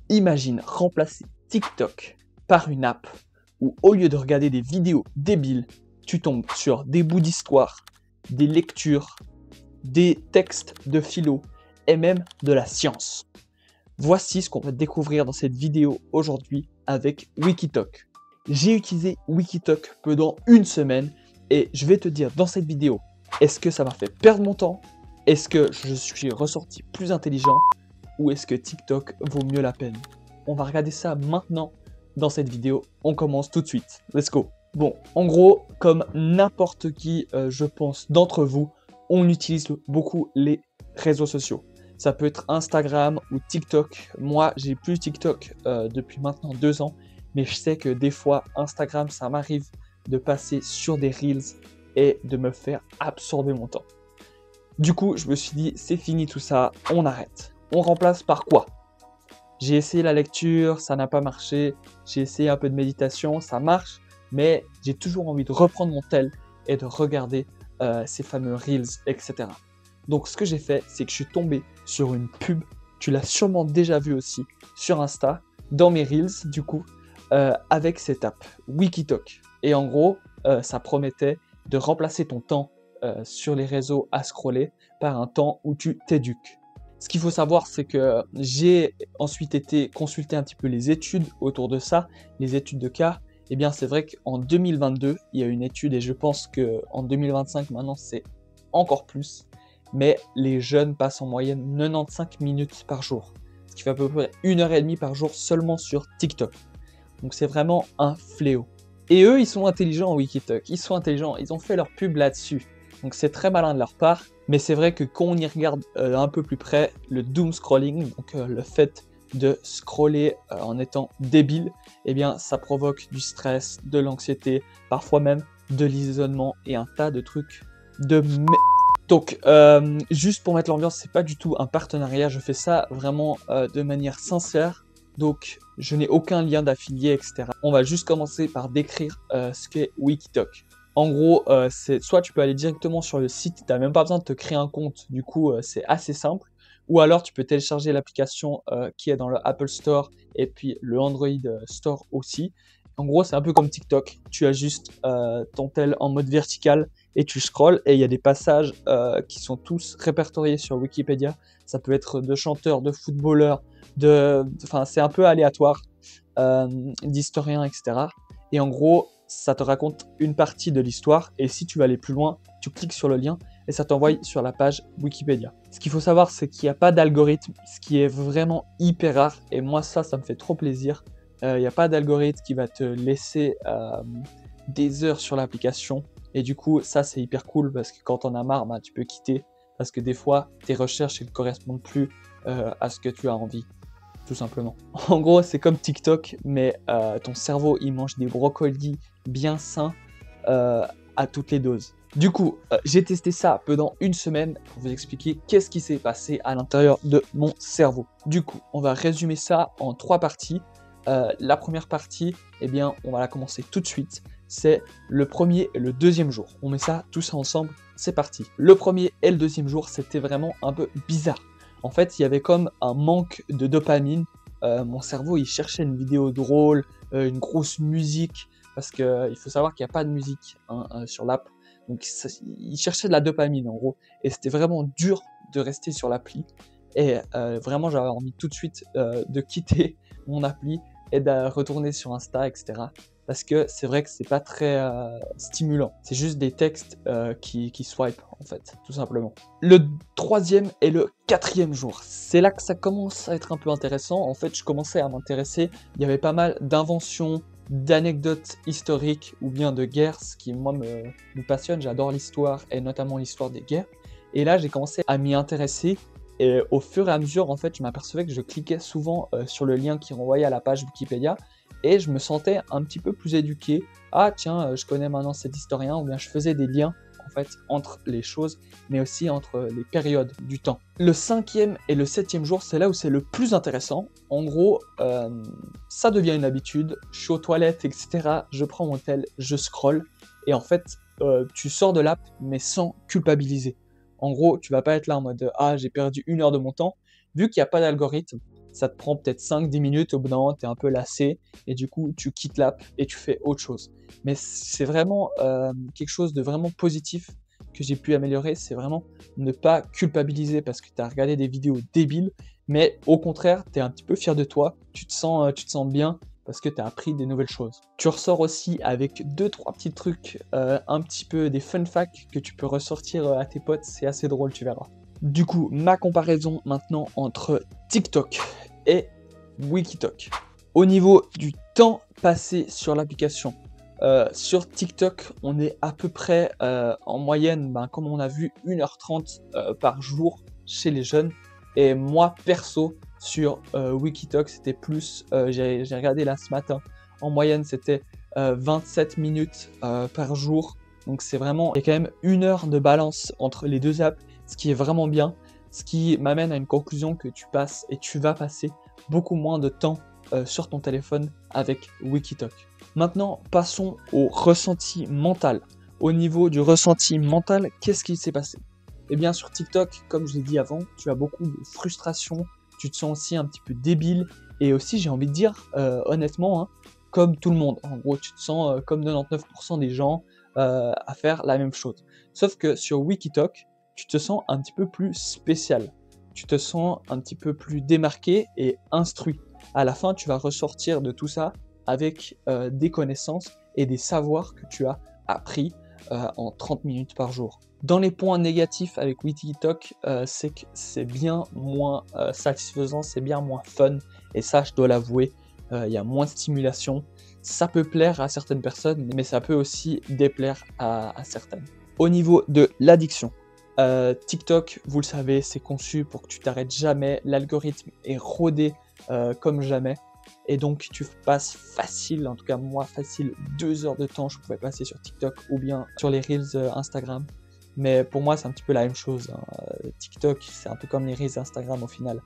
Imagine remplacer TikTok par une app où au lieu de regarder des vidéos débiles, tu tombes sur des bouts d'histoire, des lectures, des textes de philo et même de la science. Voici ce qu'on va découvrir dans cette vidéo aujourd'hui avec Wikitalk. J'ai utilisé Wikitalk pendant une semaine et je vais te dire dans cette vidéo, est-ce que ça m'a fait perdre mon temps? Est-ce que je suis ressorti plus intelligent? Ou est-ce que TikTok vaut mieux la peine? On va regarder ça maintenant dans cette vidéo. On commence tout de suite. Let's go. Bon, en gros, comme n'importe qui, je pense, d'entre vous, on utilise beaucoup les réseaux sociaux. Ça peut être Instagram ou TikTok. Moi, j'ai plus TikTok depuis maintenant 2 ans, mais je sais que des fois, Instagram, ça m'arrive de passer sur des Reels et de me faire absorber mon temps. Du coup, je me suis dit, c'est fini tout ça, on arrête. On remplace par quoi? J'ai essayé la lecture, ça n'a pas marché. J'ai essayé un peu de méditation, ça marche, mais j'ai toujours envie de reprendre mon tel et de regarder ces fameux Reels, etc. Donc ce que j'ai fait, c'est que je suis tombé sur une pub, tu l'as sûrement déjà vu aussi, sur Insta, dans mes Reels, du coup, avec cette app, Wikitalk. Et en gros, ça promettait de remplacer ton temps sur les réseaux à scroller par un temps où tu t'éduques. Ce qu'il faut savoir, c'est que j'ai ensuite été consulter un petit peu les études autour de ça, les études de cas. Eh bien, c'est vrai qu'en 2022, il y a une étude, et je pense qu'en 2025, maintenant, c'est encore plus. Mais les jeunes passent en moyenne 95 minutes par jour, ce qui fait à peu près 1h30 par jour seulement sur TikTok. Donc c'est vraiment un fléau. Et eux, ils sont intelligents, Wikitalk. Ils sont intelligents, ils ont fait leur pub là-dessus. Donc c'est très malin de leur part. Mais c'est vrai que quand on y regarde un peu plus près, le doom scrolling, donc le fait de scroller en étant débile, eh bien ça provoque du stress, de l'anxiété, parfois même de l'isolement et un tas de trucs de Donc, juste pour mettre l'ambiance, c'est pas du tout un partenariat, je fais ça vraiment de manière sincère. Donc, je n'ai aucun lien d'affilié, etc. On va juste commencer par décrire ce qu'est Wikitalk. En gros, c'est soit tu peux aller directement sur le site, tu n'as même pas besoin de te créer un compte, du coup, c'est assez simple. Ou alors, tu peux télécharger l'application qui est dans le Apple Store et puis le Android Store aussi. En gros, c'est un peu comme TikTok. Tu as juste ton tel en mode vertical et tu scrolles et il y a des passages qui sont tous répertoriés sur Wikipédia. Ça peut être de chanteurs, de footballeurs, enfin c'est un peu aléatoire, d'historiens, etc. Et en gros, ça te raconte une partie de l'histoire et si tu veux aller plus loin, tu cliques sur le lien et ça t'envoie sur la page Wikipédia. Ce qu'il faut savoir, c'est qu'il n'y a pas d'algorithme, ce qui est vraiment hyper rare et moi ça me fait trop plaisir. Il n'y a pas d'algorithme qui va te laisser des heures sur l'application. Et du coup, ça c'est hyper cool parce que quand on a marre, tu peux quitter. Parce que des fois, tes recherches ne correspondent plus à ce que tu as envie, tout simplement. En gros, c'est comme TikTok, mais ton cerveau, il mange des brocolis bien sains à toutes les doses. Du coup, j'ai testé ça pendant une semaine pour vous expliquer qu'est-ce qui s'est passé à l'intérieur de mon cerveau. Du coup, on va résumer ça en 3 parties. La première partie, eh bien, on va la commencer tout de suite. C'est le premier et le deuxième jour. On met ça tous ensemble, c'est parti. Le premier et le deuxième jour, c'était vraiment un peu bizarre. En fait, il y avait comme un manque de dopamine. Mon cerveau, il cherchait une vidéo drôle, une grosse musique, parce qu'il faut savoir qu'il n'y a pas de musique sur l'app. Donc, il cherchait de la dopamine, en gros. Et c'était vraiment dur de rester sur l'appli. Et vraiment, j'avais envie tout de suite de quitter mon appli et de retourner sur Insta, etc. Parce que c'est vrai que c'est pas très stimulant. C'est juste des textes qui swipe, en fait, tout simplement. Le troisième et le quatrième jour, c'est là que ça commence à être un peu intéressant. En fait, je commençais à m'intéresser. Il y avait pas mal d'inventions, d'anecdotes historiques ou bien de guerres, ce qui, moi, me passionne. J'adore l'histoire et notamment l'histoire des guerres. Et là, j'ai commencé à m'y intéresser. Et au fur et à mesure, en fait, je m'apercevais que je cliquais souvent sur le lien qui renvoyait à la page Wikipédia et je me sentais un petit peu plus éduqué. Ah tiens, je connais maintenant cet historien, ou bien je faisais des liens en fait entre les choses, mais aussi entre les périodes du temps. Le cinquième et le septième jour, c'est là où c'est le plus intéressant. En gros, ça devient une habitude. Je suis aux toilettes, etc. Je prends mon tel, je scrolle et en fait, tu sors de l'app mais sans culpabiliser. En gros, tu vas pas être là en mode « Ah, j'ai perdu 1 heure de mon temps ». Vu qu'il n'y a pas d'algorithme, ça te prend peut-être 5-10 minutes, au bout d'un moment, tu es un peu lassé, et du coup, tu quittes l'app et tu fais autre chose. Mais c'est vraiment quelque chose de vraiment positif que j'ai pu améliorer, c'est vraiment ne pas culpabiliser parce que tu as regardé des vidéos débiles, mais au contraire, tu es un petit peu fier de toi, tu te sens bien parce que tu as appris des nouvelles choses. Tu ressors aussi avec 2-3 petits trucs, un petit peu des fun facts que tu peux ressortir à tes potes, c'est assez drôle, tu verras. Du coup, ma comparaison maintenant entre TikTok et Wikitalk. Au niveau du temps passé sur l'application, sur TikTok, on est à peu près en moyenne, comme on a vu, 1h30 par jour chez les jeunes. Et moi, perso, sur Wikitalk, c'était plus, j'ai regardé là ce matin, en moyenne, c'était 27 minutes par jour. Donc c'est vraiment, il y a quand même 1 heure de balance entre les deux apps, ce qui est vraiment bien, ce qui m'amène à une conclusion que tu passes et tu vas passer beaucoup moins de temps sur ton téléphone avec Wikitalk. Maintenant, passons au ressenti mental. Au niveau du ressenti mental, qu'est-ce qui s'est passé? Eh bien, sur TikTok, comme je l'ai dit avant, tu as beaucoup de frustration, tu te sens aussi un petit peu débile, et aussi, j'ai envie de dire, honnêtement, hein, comme tout le monde. En gros, tu te sens comme 99% des gens à faire la même chose. Sauf que sur Wikitalk, tu te sens un petit peu plus spécial. Tu te sens un petit peu plus démarqué et instruit. À la fin, tu vas ressortir de tout ça avec des connaissances et des savoirs que tu as appris en 30 minutes par jour. Dans les points négatifs avec Wikitalk, c'est que c'est bien moins satisfaisant, c'est bien moins fun, et ça je dois l'avouer, il y a moins de stimulation. Ça peut plaire à certaines personnes, mais ça peut aussi déplaire à certaines. Au niveau de l'addiction, TikTok, vous le savez, c'est conçu pour que tu t'arrêtes jamais, l'algorithme est rodé comme jamais. Et donc tu passes facile, en tout cas moi facile, 2 heures de temps je pouvais passer sur TikTok ou bien sur les Reels Instagram. Mais pour moi c'est un petit peu la même chose, hein. TikTok c'est un peu comme les Reels Instagram au final.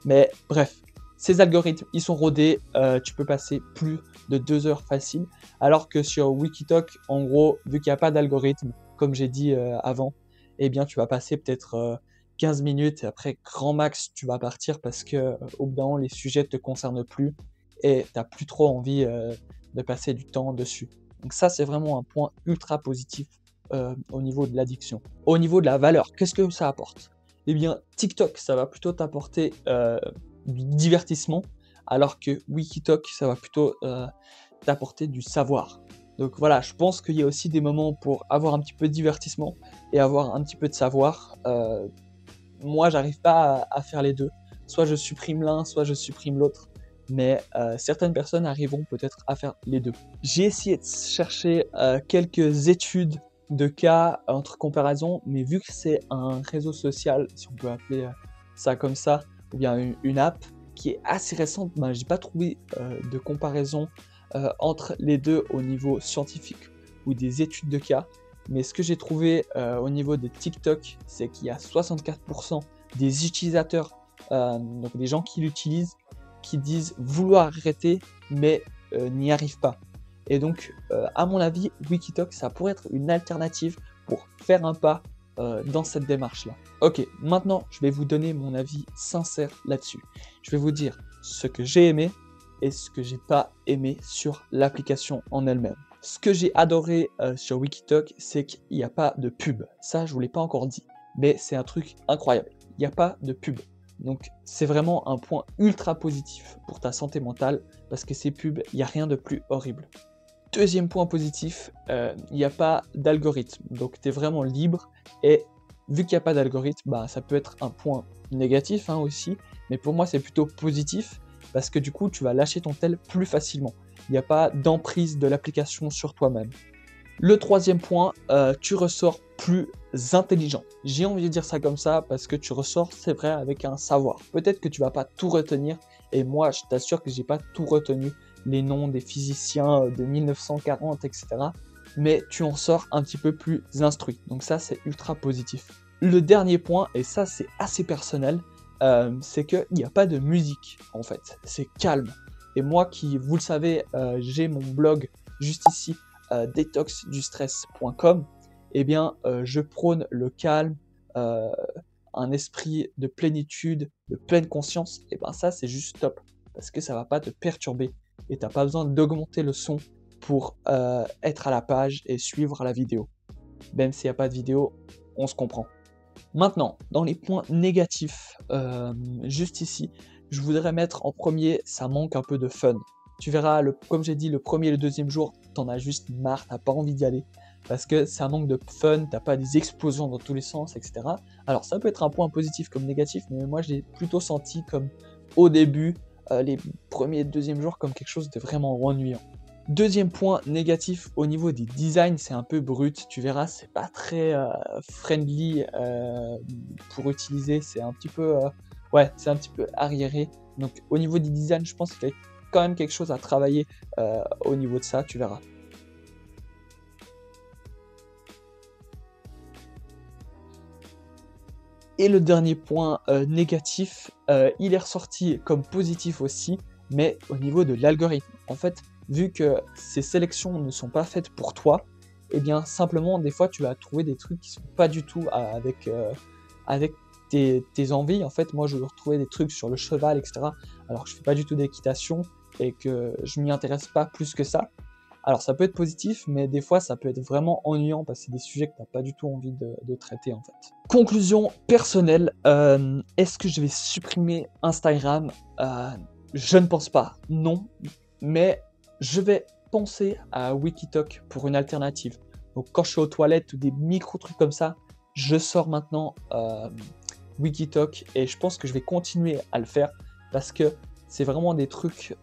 Mais bref, ces algorithmes ils sont rodés, tu peux passer plus de 2 heures facile. Alors que sur Wikitalk, en gros, vu qu'il n'y a pas d'algorithme, comme j'ai dit avant, eh bien tu vas passer peut-être 15 minutes et après grand max tu vas partir parce que au bout d'un moment les sujets ne te concernent plus et tu n'as plus trop envie de passer du temps dessus. Donc ça, c'est vraiment un point ultra positif au niveau de l'addiction. Au niveau de la valeur, qu'est-ce que ça apporte? Eh bien, TikTok, ça va plutôt t'apporter du divertissement, alors que Wikitalk, ça va plutôt t'apporter du savoir. Donc voilà, je pense qu'il y a aussi des moments pour avoir un petit peu de divertissement et avoir un petit peu de savoir. Moi, j'arrive pas à faire les deux. Soit je supprime l'un, soit je supprime l'autre. Mais certaines personnes arriveront peut-être à faire les deux. J'ai essayé de chercher quelques études de cas entre comparaisons, mais vu que c'est un réseau social, si on peut appeler ça comme ça, ou bien une app qui est assez récente, j'ai pas trouvé de comparaison entre les deux au niveau scientifique ou des études de cas. Mais ce que j'ai trouvé au niveau de TikTok, c'est qu'il y a 64% des utilisateurs, donc des gens qui l'utilisent, qui disent vouloir arrêter, mais n'y arrivent pas. Et donc, à mon avis, Wikitalk, ça pourrait être une alternative pour faire un pas dans cette démarche-là. Ok, maintenant, je vais vous donner mon avis sincère là-dessus. Je vais vous dire ce que j'ai aimé et ce que j'ai pas aimé sur l'application en elle-même. Ce que j'ai adoré sur Wikitalk, c'est qu'il n'y a pas de pub. Ça, je vous l'ai pas encore dit, mais c'est un truc incroyable. Il n'y a pas de pub. Donc c'est vraiment un point ultra positif pour ta santé mentale, parce que ces pubs, il n'y a rien de plus horrible. Deuxième point positif, il n'y a pas d'algorithme, donc tu es vraiment libre, et vu qu'il n'y a pas d'algorithme, ça peut être un point négatif aussi, mais pour moi c'est plutôt positif, parce que du coup tu vas lâcher ton tel plus facilement. Il n'y a pas d'emprise de l'application sur toi-même. Le troisième point, tu ressors plus intelligent. J'ai envie de dire ça comme ça parce que tu ressors, c'est vrai, avec un savoir. Peut-être que tu vas pas tout retenir, et moi je t'assure que j'ai pas tout retenu, les noms des physiciens de 1940, etc. Mais tu en sors un petit peu plus instruit. Donc ça, c'est ultra positif. Le dernier point, et ça c'est assez personnel, c'est qu'il n'y a pas de musique en fait. C'est calme. Et moi qui, vous le savez, j'ai mon blog juste ici, detoxdustress.com, eh bien je prône le calme, un esprit de plénitude, de pleine conscience, et ben ça c'est juste top, parce que ça va pas te perturber, et t'as pas besoin d'augmenter le son pour être à la page et suivre la vidéo. Même s'il n'y a pas de vidéo, on se comprend. Maintenant, dans les points négatifs, juste ici, je voudrais mettre en premier, ça manque un peu de fun. Tu verras, comme j'ai dit, le premier et le deuxième jour, t'en as juste marre, t'as pas envie d'y aller, parce que ça manque de fun, t'as pas des explosions dans tous les sens, etc. Alors ça peut être un point positif comme négatif, mais moi je l'ai plutôt senti comme au début, les premiers et deuxièmes jours, comme quelque chose de vraiment ennuyant. Deuxième point négatif, au niveau des designs, c'est un peu brut, tu verras, c'est pas très friendly pour utiliser, c'est un petit peu, ouais, c'est un petit peu arriéré. Donc au niveau du design, je pense qu'il y a quand même quelque chose à travailler au niveau de ça, tu verras. Et le dernier point négatif, il est ressorti comme positif aussi, mais au niveau de l'algorithme. En fait, vu que ces sélections ne sont pas faites pour toi, eh bien simplement des fois tu vas trouver des trucs qui sont pas du tout avec tes envies. En fait, moi je veux retrouver des trucs sur le cheval, etc. Alors que je fais pas du tout d'équitation et que je m'y intéresse pas plus que ça. Alors ça peut être positif, mais des fois ça peut être vraiment ennuyant parce que c'est des sujets que tu n'as pas du tout envie de traiter en fait. Conclusion personnelle, est-ce que je vais supprimer Instagram? Je ne pense pas, non, mais je vais penser à Wikitalk pour une alternative. Donc quand je suis aux toilettes ou des micro-trucs comme ça, je sors maintenant Wikitalk et je pense que je vais continuer à le faire parce que c'est vraiment des trucs...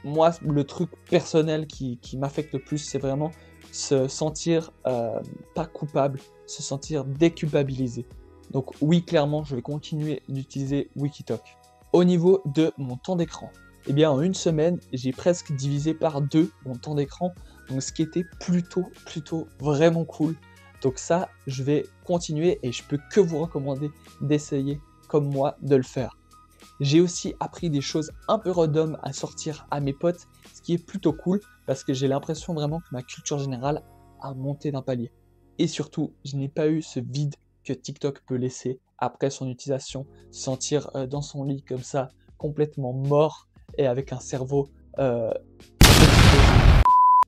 moi, le truc personnel qui m'affecte le plus, c'est vraiment se sentir pas coupable, se sentir déculpabilisé. Donc oui, clairement, je vais continuer d'utiliser Wikitalk. Au niveau de mon temps d'écran, eh bien en une semaine, j'ai presque divisé par 2 mon temps d'écran, donc ce qui était plutôt vraiment cool. Donc ça, je vais continuer et je peux que vous recommander d'essayer comme moi de le faire. J'ai aussi appris des choses un peu random à sortir à mes potes, ce qui est plutôt cool parce que j'ai l'impression vraiment que ma culture générale a monté d'un palier. Et surtout, je n'ai pas eu ce vide que TikTok peut laisser après son utilisation, se sentir dans son lit comme ça, complètement mort et avec un cerveau...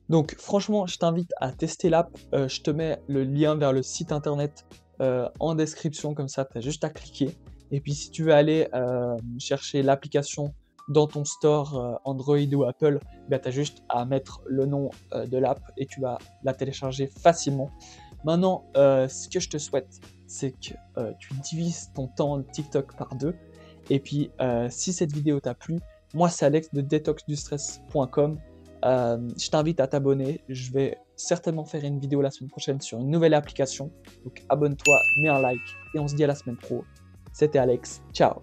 Donc franchement, je t'invite à tester l'app. Je te mets le lien vers le site internet en description, comme ça, tu as juste à cliquer. Et puis si tu veux aller chercher l'application dans ton store Android ou Apple, bah, tu as juste à mettre le nom de l'app et tu vas la télécharger facilement. Maintenant, ce que je te souhaite, c'est que tu divises ton temps TikTok par 2. Et puis, si cette vidéo t'a plu, moi c'est Alex de detoxdustress.com. Je t'invite à t'abonner. Je vais certainement faire une vidéo la semaine prochaine sur une nouvelle application. Donc abonne-toi, mets un like et on se dit à la semaine pro. C'était Alex, ciao!